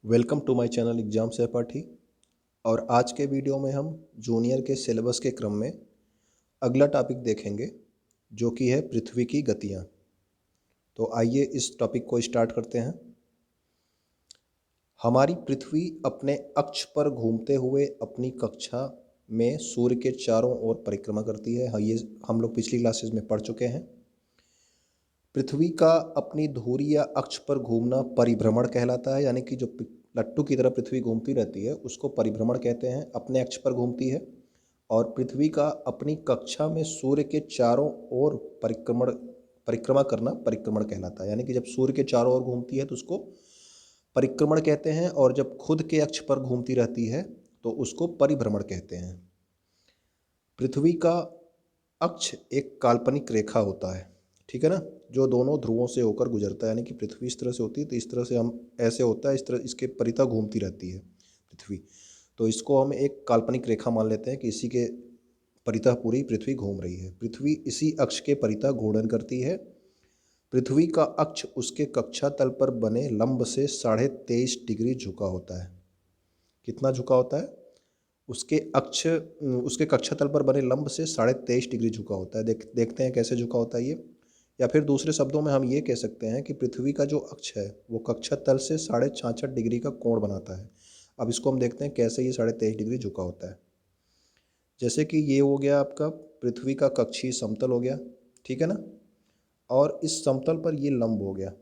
Welcome to my channel exam सहपाठी। और आज के वीडियो में हम जूनियर के सिलेबस के क्रम में अगला टॉपिक देखेंगे जो कि है पृथ्वी की गतियाँ। तो आइए इस टॉपिक को स्टार्ट करते हैं। हमारी पृथ्वी अपने अक्ष पर घूमते हुए अपनी कक्षा में सूर्य के चारों ओर परिक्रमा करती है। हाँ, ये हम लोग पिछली क्लासेस में पढ़ चुके हैं। पृथ्वी का अपनी धुरी या अक्ष पर घूमना परिभ्रमण कहलाता है, यानी कि जो लट्टू की तरह पृथ्वी घूमती रहती है उसको परिभ्रमण कहते हैं। अपने अक्ष पर घूमती है। और पृथ्वी का अपनी कक्षा में सूर्य के चारों ओर परिक्रमा करना परिक्रमण कहलाता है, यानी कि जब सूर्य के चारों ओर घूमती है तो उसको परिक्रमण कहते हैं, और जब खुद के अक्ष पर घूमती रहती है तो उसको परिभ्रमण कहते हैं। पृथ्वी का अक्ष एक काल्पनिक रेखा होता है, ठीक है ना, जो दोनों ध्रुवों से होकर गुजरता है। यानी कि पृथ्वी इस तरह से होती है तो इस तरह से हम ऐसे होता है, इस तरह इसके परितः घूमती रहती है पृथ्वी। तो इसको हम एक काल्पनिक रेखा मान लेते हैं कि इसी के परितः पूरी पृथ्वी घूम रही है। पृथ्वी इसी अक्ष के परितः घूर्णन करती है। पृथ्वी का अक्ष उसके कक्षा तल पर बने लंब से 23.5 डिग्री झुका होता है। कितना झुका होता है? उसके कक्षा तल पर बने लंब से 23.5 डिग्री झुका होता है। देखते हैं कैसे झुका होता है ये। या फिर दूसरे शब्दों में हम ये कह सकते हैं कि पृथ्वी का जो अक्ष है वो कक्षा तल से 66.5 डिग्री का कोण बनाता है। अब इसको हम देखते हैं कैसे ये 23.5 डिग्री झुका होता है। जैसे कि ये हो गया आपका पृथ्वी का कक्षीय समतल हो गया, ठीक है ना, और इस समतल पर ये लंब हो गया।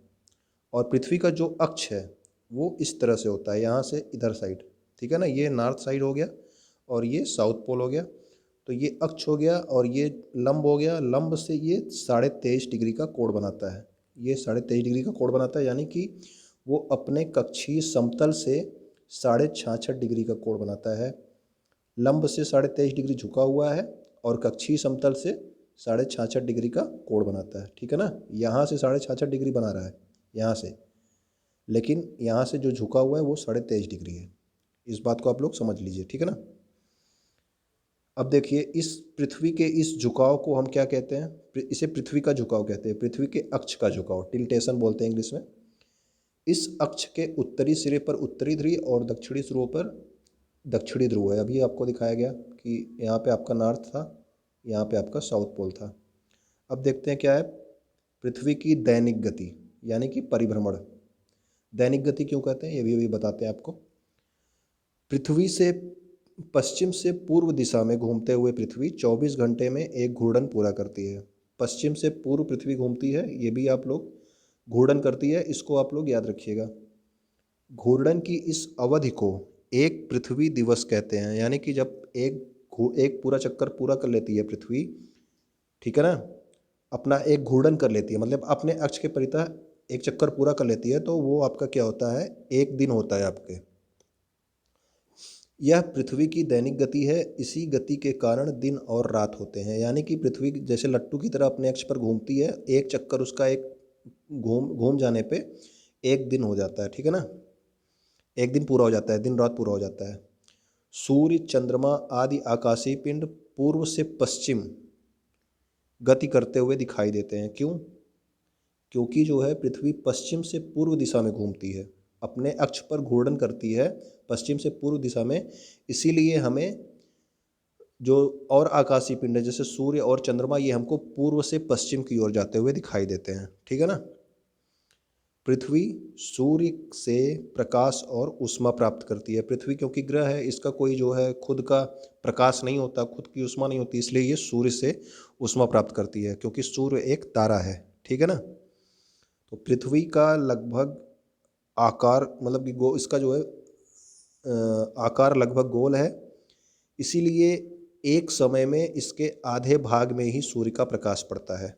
और पृथ्वी का जो अक्ष है वो इस तरह से होता है, यहाँ से इधर साइड, ठीक है ना, ये नॉर्थ साइड हो गया और ये साउथ पोल हो गया। तो ये अक्ष हो गया और ये लंब हो गया। लंब से ये 23.5 डिग्री का कोण बनाता है। ये 23.5 डिग्री का कोण बनाता है, यानी कि वो अपने कक्षीय समतल से 66.5 डिग्री का कोण बनाता है। लंब से 23.5 डिग्री झुका हुआ है और कक्षीय समतल से 66.5 डिग्री का कोण बनाता है, ठीक है ना। यहाँ से 66.5 डिग्री बना रहा है यहाँ से, लेकिन यहाँ से जो झुका हुआ है वो 23.5 डिग्री है। इस बात को आप लोग समझ लीजिए, ठीक है ना। अब देखिए, इस पृथ्वी के इस झुकाव को हम क्या कहते हैं? इसे पृथ्वी का झुकाव कहते हैं, पृथ्वी के अक्ष का झुकाव, टिल्टेशन बोलते हैं इंग्लिश में। इस अक्ष के उत्तरी सिरे पर उत्तरी ध्रुव और दक्षिणी ध्रुव पर दक्षिणी ध्रुव है। अभी आपको दिखाया गया कि यहाँ पे आपका नॉर्थ था, यहाँ पे आपका साउथ पोल था। अब देखते हैं क्या है पृथ्वी की दैनिक गति, यानी कि परिभ्रमण। दैनिक गति क्यों कहते हैं ये भी बताते हैं आपको। पृथ्वी से पश्चिम से पूर्व दिशा में घूमते हुए पृथ्वी 24 घंटे में एक घूर्णन पूरा करती है। पश्चिम से पूर्व पृथ्वी घूमती है, ये भी आप लोग घूर्णन करती है, इसको आप लोग याद रखिएगा। घूर्णन की इस अवधि को एक पृथ्वी दिवस कहते हैं, यानी कि जब एक पूरा चक्कर पूरा कर लेती है पृथ्वी, ठीक है ना, अपना एक घूर्णन कर लेती है, मतलब अपने अक्ष के परितः एक चक्कर पूरा कर लेती है, तो वो आपका क्या होता है? एक दिन होता है आपके। यह पृथ्वी की दैनिक गति है। इसी गति के कारण दिन और रात होते हैं, यानी कि पृथ्वी जैसे लट्टू की तरह अपने अक्ष पर घूमती है, एक चक्कर उसका एक घूम घूम जाने पे एक दिन हो जाता है, ठीक है ना, एक दिन पूरा हो जाता है, दिन रात पूरा हो जाता है। सूर्य, चंद्रमा आदि आकाशीय पिंड पूर्व से पश्चिम गति करते हुए दिखाई देते हैं। क्यों? क्योंकि जो है पृथ्वी पश्चिम से पूर्व दिशा में घूमती है, अपने अक्ष पर घूर्णन करती है पश्चिम से पूर्व दिशा में। इसीलिए हमें जो और आकाशीय पिंड है जैसे सूर्य और चंद्रमा, ये हमको पूर्व से पश्चिम की ओर जाते हुए दिखाई देते हैं, ठीक है ना। पृथ्वी सूर्य से प्रकाश और ऊष्मा प्राप्त करती है। पृथ्वी क्योंकि ग्रह है, इसका कोई जो है खुद का प्रकाश नहीं होता, खुद की ऊष्मा नहीं होती, इसलिए ये सूर्य से ऊष्मा प्राप्त करती है, क्योंकि सूर्य एक तारा है, ठीक है ना। तो पृथ्वी का लगभग आकार, मतलब कि इसका जो है आकार लगभग गोल है। इसीलिए एक समय में इसके आधे भाग में ही सूर्य का प्रकाश पड़ता है।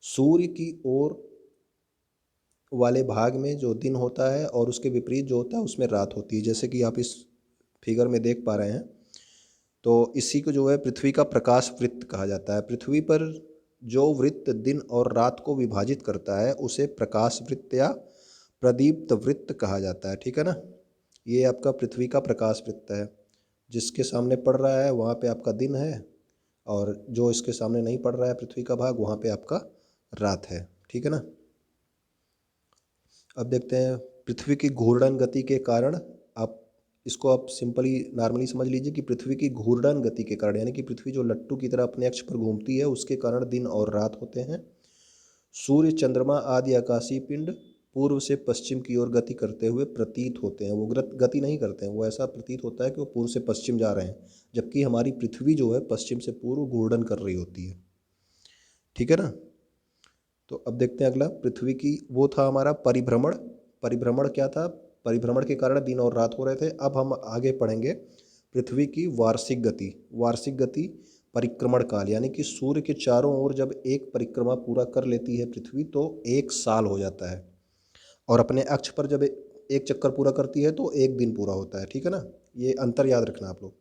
सूर्य की ओर वाले भाग में जो दिन होता है और उसके विपरीत जो होता है उसमें रात होती है, जैसे कि आप इस फिगर में देख पा रहे हैं। तो इसी को जो है पृथ्वी का प्रकाश वृत्त कहा जाता है। पृथ्वी पर जो वृत्त दिन और रात को विभाजित करता है उसे प्रकाश वृत्त या प्रदीप्त वृत्त कहा जाता है, ठीक है ना। ये आपका पृथ्वी का प्रकाश वृत्त है। जिसके सामने पड़ रहा है वहाँ पे आपका दिन है, और जो इसके सामने नहीं पड़ रहा है पृथ्वी का भाग, वहाँ पे आपका रात है, ठीक है ना। अब देखते हैं पृथ्वी की घूर्णन गति के कारण, आप इसको आप सिंपली नॉर्मली समझ लीजिए कि पृथ्वी की घूर्णन गति के कारण, यानी कि पृथ्वी जो लट्टू की तरह अपने अक्ष पर घूमती है उसके कारण दिन और रात होते हैं। सूर्य, चंद्रमा आदि आकाशीय पिंड पूर्व से पश्चिम की ओर गति करते हुए प्रतीत होते हैं। वो गति नहीं करते हैं, वो ऐसा प्रतीत होता है कि वो पूर्व से पश्चिम जा रहे हैं, जबकि हमारी पृथ्वी जो है पश्चिम से पूर्व घूर्णन कर रही होती है। ठीक है ना। तो अब देखते हैं अगला, पृथ्वी की, वो था हमारा परिभ्रमण। परिभ्रमण क्या था? परिभ्रमण के कारण दिन और रात हो रहे थे। अब हम आगे पढ़ेंगे पृथ्वी की वार्षिक गति। वार्षिक गति, परिक्रमण काल, यानी कि सूर्य के चारों ओर जब एक परिक्रमा पूरा कर लेती है पृथ्वी तो 1 साल हो जाता है, और अपने अक्ष पर जब एक चक्कर पूरा करती है तो 1 दिन पूरा होता है। ठीक है ना, ये अंतर याद रखना आप लोग।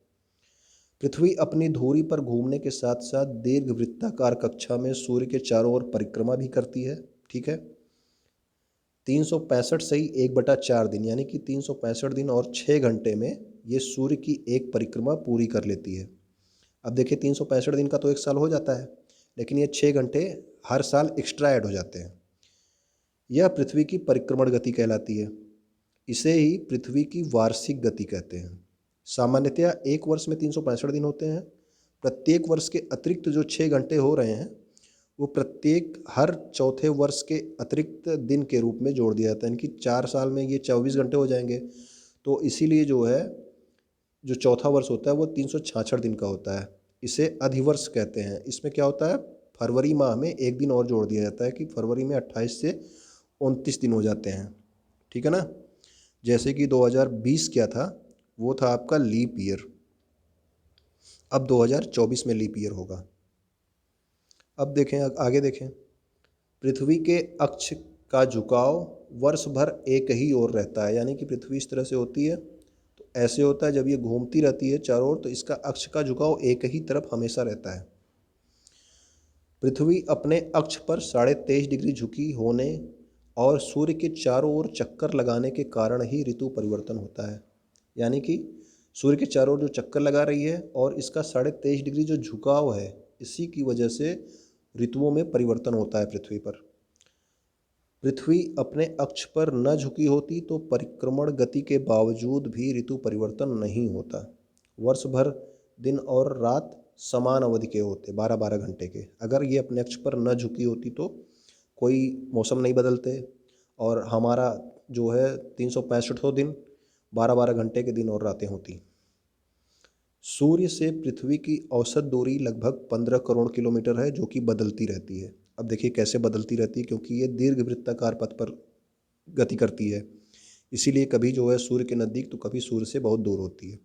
पृथ्वी अपनी धुरी पर घूमने के साथ साथ दीर्घ वृत्ताकार कक्षा में सूर्य के चारों ओर परिक्रमा भी करती है। ठीक है, 365 सही 1/4 दिन, यानी कि 365 दिन और 6 घंटे में ये सूर्य की एक परिक्रमा पूरी कर लेती है। अब देखिए 365 दिन का तो 1 साल हो जाता है, लेकिन ये 6 घंटे हर साल एक्स्ट्रा ऐड हो जाते हैं। यह पृथ्वी की परिक्रमण गति कहलाती है। इसे ही पृथ्वी की वार्षिक गति कहते हैं। सामान्यतया एक वर्ष में 365 दिन होते हैं। प्रत्येक वर्ष के अतिरिक्त जो 6 घंटे हो रहे हैं वो प्रत्येक हर चौथे वर्ष के अतिरिक्त दिन के रूप में जोड़ दिया जाता है, यानी कि 4 साल में ये 24 घंटे हो जाएंगे। तो इसीलिए जो है जो चौथा वर्ष होता है वो 366 दिन का होता है। इसे अधिवर्ष कहते हैं। इसमें क्या होता है, फरवरी माह में एक दिन और जोड़ दिया जाता है कि फरवरी में 28 से 29 दिन हो जाते हैं। ठीक है ना। जैसे कि 2020 क्या था, वो था आपका लीप ईयर। अब 2024 में लीप ईयर होगा। अब देखें, आगे देखें, पृथ्वी के अक्ष का झुकाव वर्ष भर एक ही ओर रहता है, यानी कि पृथ्वी इस तरह से होती है तो ऐसे होता है, जब ये घूमती रहती है चारों ओर तो इसका अक्ष का झुकाव एक ही तरफ हमेशा रहता है। पृथ्वी अपने अक्ष पर 23.5 डिग्री झुकी होने और सूर्य के चारों ओर चक्कर लगाने के कारण ही ऋतु परिवर्तन होता है। यानी कि सूर्य के चारों ओर जो चक्कर लगा रही है और इसका 23.5 डिग्री जो झुकाव है, इसी की वजह से ऋतुओं में परिवर्तन होता है पृथ्वी पर। पृथ्वी अपने अक्ष पर न झुकी होती तो परिक्रमण गति के बावजूद भी ऋतु परिवर्तन नहीं होता। वर्ष भर दिन और रात समान अवधि के होते, 12-12 घंटे के। अगर ये अपने अक्ष पर न झुकी होती तो कोई मौसम नहीं बदलते और हमारा जो है 365 दिन 12-12 घंटे के दिन और रातें होती। सूर्य से पृथ्वी की औसत दूरी लगभग 15 करोड़ किलोमीटर है, जो कि बदलती रहती है। अब देखिए कैसे बदलती रहती है, क्योंकि ये दीर्घ वृत्ताकार पथ पर गति करती है, इसीलिए कभी जो है सूर्य के नज़दीक तो कभी सूर्य से बहुत दूर होती है।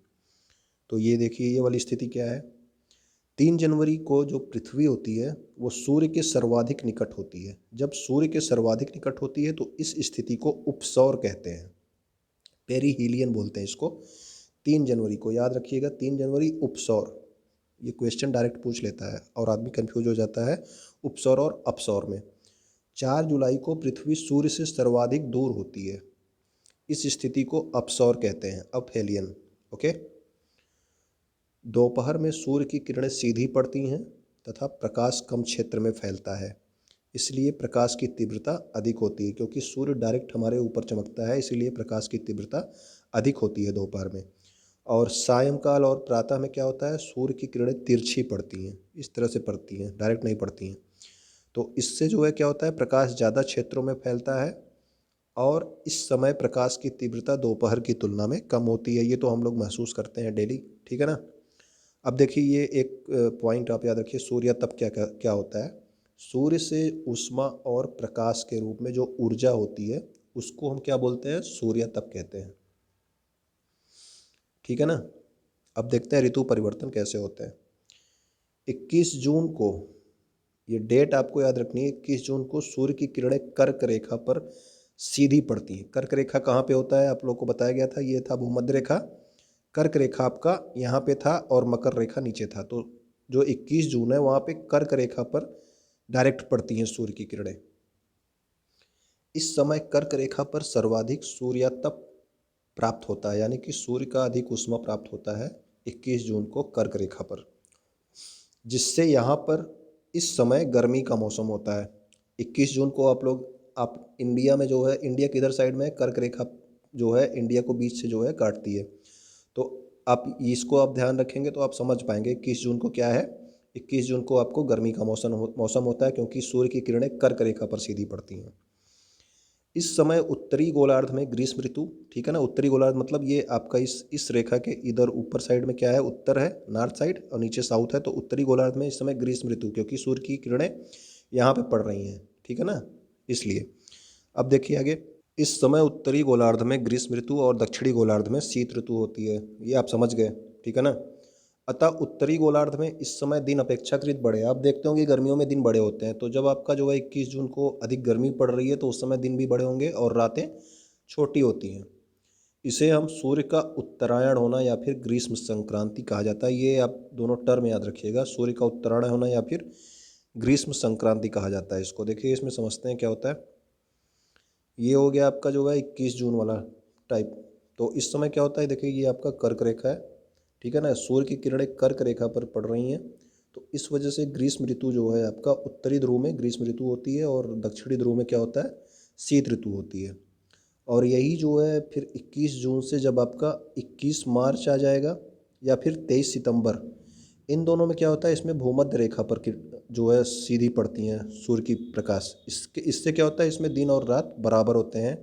तो ये देखिए ये वाली स्थिति क्या है, 3 जनवरी को जो पृथ्वी होती है वो सूर्य के सर्वाधिक निकट होती है। जब सूर्य के सर्वाधिक निकट होती है तो इस स्थिति को उपसौर कहते हैं, पेरीहीलियन बोलते हैं इसको। 3 जनवरी को याद रखिएगा, 3 जनवरी उपसौर। ये क्वेश्चन डायरेक्ट पूछ लेता है और आदमी कंफ्यूज हो जाता है उपसौर और अपसौर में। 4 जुलाई को पृथ्वी सूर्य से सर्वाधिक दूर होती है, इस स्थिति को अपसौर कहते हैं, अपहेलियन। ओके। दोपहर में सूर्य की किरणें सीधी पड़ती हैं तथा प्रकाश कम क्षेत्र में फैलता है, इसलिए प्रकाश की तीव्रता अधिक होती है। क्योंकि सूर्य डायरेक्ट हमारे ऊपर चमकता है, इसीलिए प्रकाश की तीव्रता अधिक होती है दोपहर में। और सायंकाल और प्रातः में क्या होता है, सूर्य की किरणें तिरछी पड़ती हैं, इस तरह से पड़ती हैं, डायरेक्ट नहीं पड़ती हैं। तो इससे जो है क्या होता है, प्रकाश ज़्यादा क्षेत्रों में फैलता है और इस समय प्रकाश की तीव्रता दोपहर की तुलना में कम होती है। ये तो हम लोग महसूस करते हैं डेली। ठीक है ना। अब देखिए ये एक पॉइंट आप याद रखिए, सूर्यातप क्या क्या क्या होता है। सूर्य से ऊष्मा और प्रकाश के रूप में जो ऊर्जा होती है उसको हम क्या बोलते हैं, सूर्यातप कहते हैं। ठीक है ना। अब देखते हैं ऋतु परिवर्तन कैसे होते हैं। 21 जून को, ये डेट आपको याद रखनी है, 21 जून को सूर्य की किरणें कर्क रेखा पर सीधी पड़ती हैं। कर्क रेखा कहाँ पे होता है, आप लोगों को बताया गया था, ये था भूमध्य रेखा। कर्क रेखा आपका यहाँ पे था और मकर रेखा नीचे था। तो जो 21 जून है वहाँ पे कर्क रेखा पर डायरेक्ट पड़ती हैं सूर्य की किरणें। इस समय कर्क रेखा पर सर्वाधिक सूर्यातप प्राप्त होता है, यानी कि सूर्य का अधिक ऊष्मा प्राप्त होता है 21 जून को कर्क रेखा पर, जिससे यहाँ पर इस समय गर्मी का मौसम होता है। 21 जून को आप लोग आप इंडिया में जो है, इंडिया किधर साइड में है, कर्क रेखा जो है इंडिया को बीच से जो है काटती है। तो आप इसको आप ध्यान रखेंगे तो आप समझ पाएंगे 21 जून को क्या है। 21 जून को आपको गर्मी का मौसम होता है, क्योंकि सूर्य की किरणें कर्क रेखा पर सीधी पड़ती हैं। इस समय उत्तरी गोलार्ध में ग्रीष्म ऋतु, ठीक है ना, उत्तरी गोलार्ध मतलब ये आपका इस रेखा के इधर ऊपर साइड में क्या है, उत्तर है, नॉर्थ साइड, और नीचे साउथ है। तो उत्तरी गोलार्ध में इस समय ग्रीष्म ऋतु, क्योंकि सूर्य की किरणें यहाँ पे पड़ रही हैं, ठीक है ना, इसलिए। अब देखिए आगे, इस समय उत्तरी गोलार्ध में ग्रीष्म ऋतु और दक्षिणी गोलार्ध में शीत ऋतु होती है, ये आप समझ गए, ठीक है ना। अतः उत्तरी गोलार्ध में इस समय दिन अपेक्षाकृत बड़े हैं। आप देखते होंगे गर्मियों में दिन बड़े होते हैं, तो जब आपका जो है 21 जून को अधिक गर्मी पड़ रही है तो उस समय दिन भी बड़े होंगे और रातें छोटी होती हैं। इसे हम सूर्य का उत्तरायण होना या फिर ग्रीष्म संक्रांति कहा जाता है। ये आप दोनों टर्म याद रखिएगा, सूर्य का उत्तरायण होना या फिर ग्रीष्म संक्रांति कहा जाता है इसको। देखिए इसमें समझते हैं क्या होता है। ये हो गया आपका जो है 21 जून वाला टाइप। तो इस समय क्या होता है, देखिए ये आपका कर्क रेखा है, ठीक है ना, सूर्य की किरणें कर्क रेखा पर पड़ रही हैं। तो इस वजह से ग्रीष्म ऋतु जो है आपका उत्तरी ध्रुव में ग्रीष्म ऋतु होती है और दक्षिणी ध्रुव में क्या होता है, शीत ऋतु होती है। और यही जो है फिर 21 जून से जब आपका 21 मार्च आ जाएगा या फिर 23 सितंबर, इन दोनों में क्या होता है, इसमें भूमध्य रेखा पर जो है सीधी पड़ती हैं सूर्य की प्रकाश। इससे क्या होता है, इसमें दिन और रात बराबर होते हैं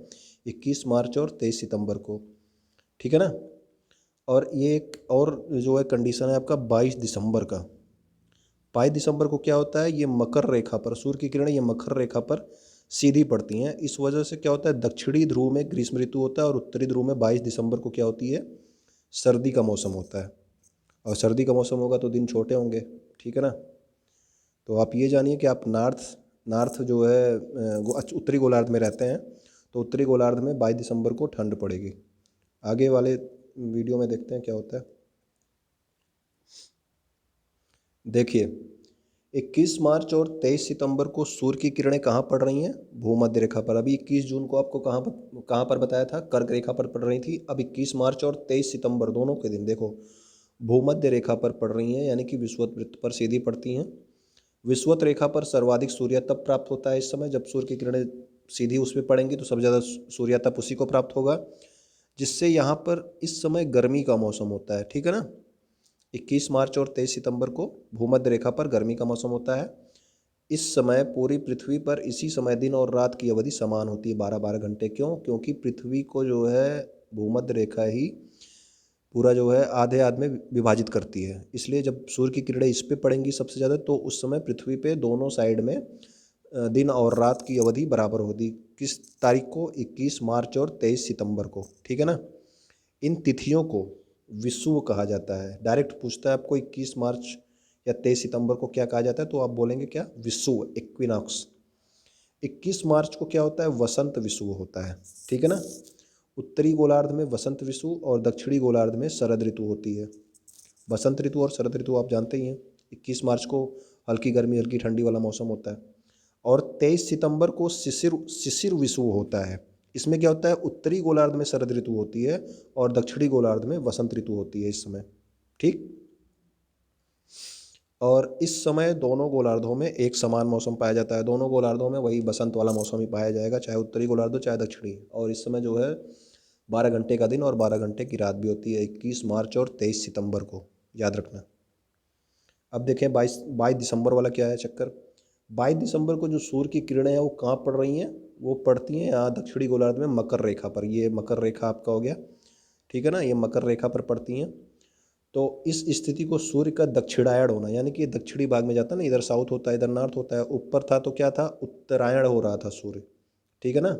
21 मार्च और 23 सितंबर को, ठीक है ना। और ये एक और जो है कंडीशन है आपका 22 दिसंबर का। 22 दिसंबर को क्या होता है, ये मकर रेखा पर सूर्य की किरणें ये मकर रेखा पर सीधी पड़ती हैं। इस वजह से क्या होता है, दक्षिणी ध्रुव में ग्रीष्म ऋतु होता है और उत्तरी ध्रुव में 22 दिसंबर को क्या होती है, सर्दी का मौसम होता है। और सर्दी का मौसम होगा तो दिन छोटे होंगे, ठीक है ना। तो आप ये जानिए कि आप नॉर्थ नॉर्थ जो है उत्तरी गोलार्ध में रहते हैं, तो उत्तरी गोलार्ध में 22 दिसंबर को ठंड पड़ेगी। आगे वाले वीडियो में देखते हैं क्या होता है। देखिए 21 मार्च और 23 सितंबर को सूर्य की किरणें कहाँ पड़ रही हैं, भूमध्य रेखा पर। अभी 21 जून को आपको कहाँ पर बताया था, कर्क रेखा पर पड़ रही थी। अब 21 मार्च और 23 सितंबर दोनों के दिन देखो भूमध्य रेखा पर पड़ रही हैं, यानी कि विषुवत वृत्त पर सीधी पड़ती हैं। विषुवत रेखा पर सर्वाधिक सूर्य तप प्राप्त होता है इस समय, जब सूर्य की किरणें सीधी उस पर पड़ेंगी तो सबसे ज़्यादा सूर्य तप उसी को प्राप्त होगा, जिससे यहाँ पर इस समय गर्मी का मौसम होता है, ठीक है ना। 21 मार्च और 23 सितंबर को भूमध्य रेखा पर गर्मी का मौसम होता है। इस समय पूरी पृथ्वी पर इसी समय दिन और रात की अवधि समान होती है, 12-12 घंटे। क्यों, क्योंकि पृथ्वी को जो है भूमध्य रेखा ही पूरा जो है आधे आध में विभाजित करती है। इसलिए जब सूर्य की किरणें इस पे पड़ेंगी सबसे ज़्यादा, तो उस समय पृथ्वी पे दोनों साइड में दिन और रात की अवधि बराबर होगी। किस तारीख को, 21 मार्च और 23 सितंबर को, ठीक है ना। इन तिथियों को विषुव कहा जाता है। डायरेक्ट पूछता है आपको 21 मार्च या 23 सितंबर को क्या कहा जाता है, तो आप बोलेंगे क्या, विषुव, इक्विनॉक्स। 21 मार्च को क्या होता है, वसंत विषुव होता है, ठीक है ना। उत्तरी गोलार्ध में वसंत विषुव और दक्षिणी गोलार्ध में शरद ऋतु होती है। वसंत ऋतु और शरद ऋतु आप जानते ही हैं। 21 मार्च को हल्की गर्मी हल्की ठंडी वाला मौसम होता है और 23 सितंबर को शिशिर शिशिर विषुव होता है। इसमें क्या होता है, उत्तरी गोलार्ध में शरद ऋतु होती है और दक्षिणी गोलार्ध में वसंत ऋतु होती है इस समय, ठीक। और इस समय दोनों गोलार्धों में एक समान मौसम पाया जाता है। दोनों गोलार्धों में वही बसंत वाला मौसम ही पाया जाएगा, चाहे उत्तरी गोलार्ध हो चाहे दक्षिणी। और इस समय जो है 12 घंटे का दिन और 12 घंटे की रात भी होती है 21 मार्च और 23 सितंबर को, याद रखना। अब देखें 22 दिसंबर वाला क्या है चक्कर। 22 दिसंबर को जो सूर्य की किरणें हैं वो कहाँ पड़ रही हैं, वो पड़ती हैं यहाँ दक्षिणी गोलार्ध में मकर रेखा पर। ये मकर रेखा आपका हो गया, ठीक है ना, ये मकर रेखा पर पड़ती हैं। तो इस स्थिति को सूर्य का दक्षिणायण होना, यानी कि दक्षिणी भाग में जाता है ना, इधर साउथ होता है इधर नॉर्थ होता है, ऊपर था तो क्या था, उत्तरायण हो रहा था सूर्य, ठीक है ना।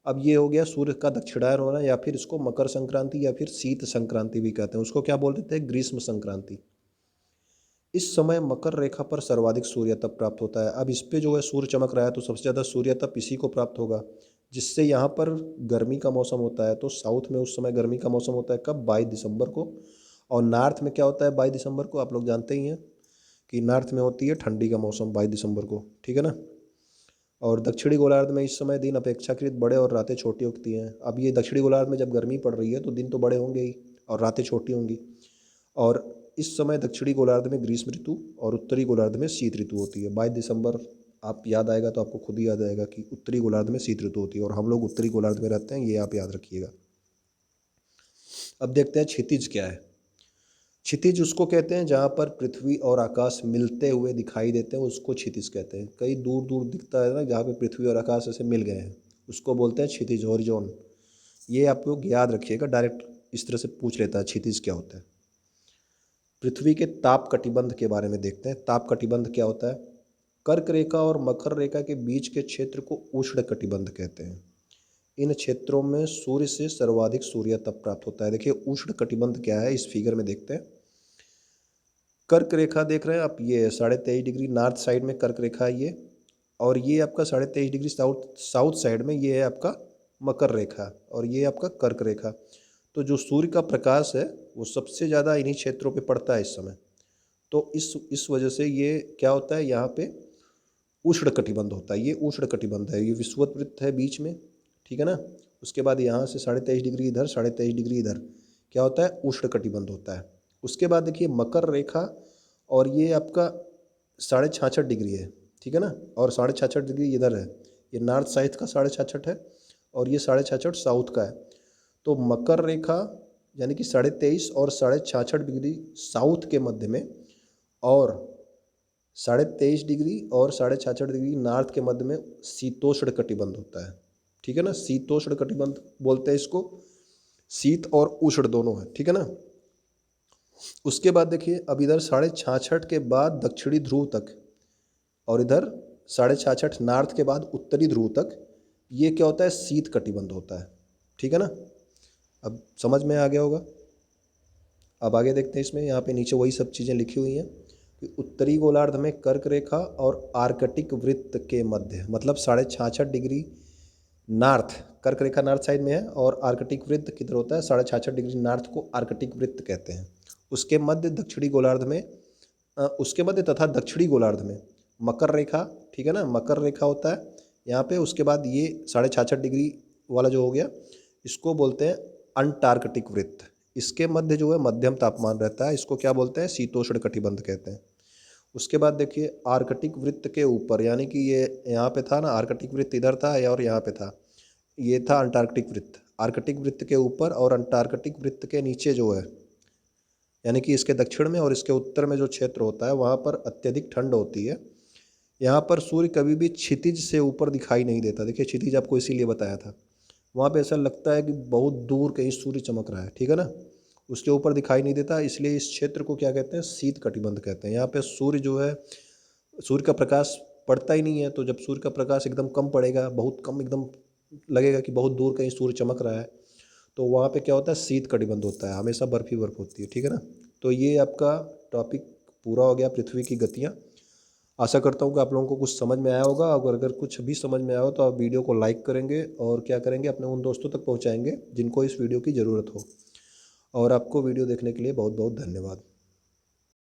अब ये हो गया सूर्य का दक्षिणायन होना, या फिर इसको मकर संक्रांति या फिर शीत संक्रांति भी कहते हैं। उसको क्या बोल देते हैं, ग्रीष्म संक्रांति। इस समय मकर रेखा पर सर्वाधिक सूर्य तप प्राप्त होता है। अब इस पे जो है सूर्य चमक रहा है तो सबसे ज़्यादा सूर्य तप इसी को प्राप्त होगा, जिससे यहाँ पर गर्मी का मौसम होता है। तो साउथ में उस समय गर्मी का मौसम होता है कब, 22 दिसंबर को। और नॉर्थ में क्या होता है 22 दिसंबर को, आप लोग जानते ही हैं कि नॉर्थ में होती है ठंडी का मौसम 22 दिसंबर को, ठीक है ना। और दक्षिणी गोलार्ध में इस समय दिन अपेक्षाकृत बड़े और रातें छोटी होती हैं। अब ये दक्षिणी गोलार्ध में जब गर्मी पड़ रही है तो दिन तो बड़े होंगे ही और रातें छोटी होंगी। और इस समय दक्षिणी गोलार्ध में ग्रीष्म ऋतु और उत्तरी गोलार्ध में शीत ऋतु होती है। 22 दिसंबर आप याद आएगा तो आपको खुद ही याद आएगा कि उत्तरी गोलार्ध में शीत ऋतु होती है और हम लोग उत्तरी गोलार्ध में रहते हैं, ये आप याद रखिएगा। अब देखते हैं क्षितिज क्या है। क्षितिज उसको कहते हैं जहाँ पर पृथ्वी और आकाश मिलते हुए दिखाई देते हैं, उसको क्षितिज कहते हैं। कई दूर दूर दिखता है ना, जहाँ पे पृथ्वी और आकाश ऐसे मिल गए हैं, उसको बोलते हैं क्षितिज, हॉरिजॉन। ये आप लोग याद रखिएगा, डायरेक्ट इस तरह से पूछ लेता है क्षितिज क्या होता है। पृथ्वी के ताप कटिबंध के बारे में देखते हैं। ताप कटिबंध क्या होता है? कर्क रेखा और मकर रेखा के बीच के क्षेत्र को उष्ण कटिबंध कहते हैं। इन क्षेत्रों में सूर्य से सर्वाधिक सूर्य तप प्राप्त होता है। देखिए उष्ण कटिबंध क्या है, इस फिगर में देखते हैं। कर्क रेखा देख रहे हैं आप, ये 23.5 डिग्री नॉर्थ साइड में कर्क रेखा है ये, और ये आपका 23.5 डिग्री साउथ साइड में ये है आपका मकर रेखा, और ये आपका कर्क रेखा। तो जो सूर्य का प्रकाश है वो सबसे ज़्यादा इन्हीं क्षेत्रों पे पड़ता है इस समय। तो इस वजह से ये क्या होता है, यहाँ पे उष्ण कटिबंध होता है। ये उष्ण कटिबंध है, ये विषुवत वृत्त है बीच में, ठीक है ना। उसके बाद यहाँ से 23.5 डिग्री इधर, 23.5 डिग्री इधर, क्या होता है, उष्ण कटिबंध होता है। उसके बाद देखिए मकर रेखा, और ये आपका 66.5 डिग्री है, ठीक है ना, और 66.5 डिग्री इधर है। ये नॉर्थ साइड का 66.5 है और ये 66.5 साउथ का है। तो मकर रेखा यानी कि 23.5 और 66.5 डिग्री साउथ के मध्य में, और 23.5 डिग्री और 66.5 डिग्री नॉर्थ के मध्य में शीतोष्ण कटिबंध होता है, ठीक है ना। शीतोष्ण कटिबंध बोलते हैं इसको, शीत और उष्ण दोनों है, ठीक है ना। उसके बाद देखिए अब इधर 66.5 के बाद दक्षिणी ध्रुव तक, और इधर 66.5 नॉर्थ के बाद उत्तरी ध्रुव तक, ये क्या होता है, शीत कटिबंध होता है, ठीक है ना। अब समझ में आ गया होगा। अब आगे देखते हैं इसमें, यहाँ पे नीचे वही सब चीज़ें लिखी हुई हैं कि उत्तरी गोलार्ध में कर्क रेखा और आर्कटिक वृत्त के मध्य, मतलब 66.5 डिग्री नॉर्थ, कर्क रेखा नॉर्थ साइड में है, और आर्कटिक वृत्त किधर होता है, 66.5 डिग्री नॉर्थ को आर्कटिक वृत्त कहते हैं। उसके मध्य दक्षिणी गोलार्ध में, उसके मध्य तथा दक्षिणी गोलार्ध में मकर रेखा, ठीक है ना, मकर रेखा होता है यहाँ पे। उसके बाद ये 66.5 डिग्री वाला जो हो गया, इसको बोलते हैं अंटार्कटिक वृत्त। इसके मध्य जो है मध्यम तापमान रहता है, इसको क्या बोलते हैं, शीतोष्ण कटिबंध कहते हैं। उसके बाद देखिए आर्कटिक वृत्त के ऊपर, यानी कि ये यहाँ पे था ना, आर्कटिक वृत्त इधर था और यहाँ पे था, ये था अंटार्कटिक वृत्त। आर्कटिक वृत्त के ऊपर और अंटार्कटिक वृत्त के नीचे जो है, यानी कि इसके दक्षिण में और इसके उत्तर में जो क्षेत्र होता है, वहाँ पर अत्यधिक ठंड होती है। यहाँ पर सूर्य कभी भी क्षितिज से ऊपर दिखाई नहीं देता। देखिए क्षितिज आपको इसीलिए बताया था, वहाँ पे ऐसा लगता है कि बहुत दूर कहीं सूर्य चमक रहा है, ठीक है ना, उसके ऊपर दिखाई नहीं देता। इसलिए इस क्षेत्र को क्या कहते हैं, शीत कटिबंध कहते हैं। यहाँ पे सूर्य जो है, सूर्य का प्रकाश पड़ता ही नहीं है। तो जब सूर्य का प्रकाश एकदम कम पड़ेगा, बहुत कम, एकदम लगेगा कि बहुत दूर कहीं सूर्य चमक रहा है, तो वहाँ पे क्या होता है, शीत कटिबंध होता है, हमेशा बर्फ ही बर्फ होती है, ठीक है ना। तो ये आपका टॉपिक पूरा हो गया, पृथ्वी की गतियाँ। आशा करता हूँ कि आप लोगों को कुछ समझ में आया होगा। अगर कुछ भी समझ में आया हो तो आप वीडियो को लाइक करेंगे और क्या करेंगे, अपने उन दोस्तों तक पहुँचाएंगे जिनको इस वीडियो की ज़रूरत हो। और आपको वीडियो देखने के लिए बहुत बहुत धन्यवाद।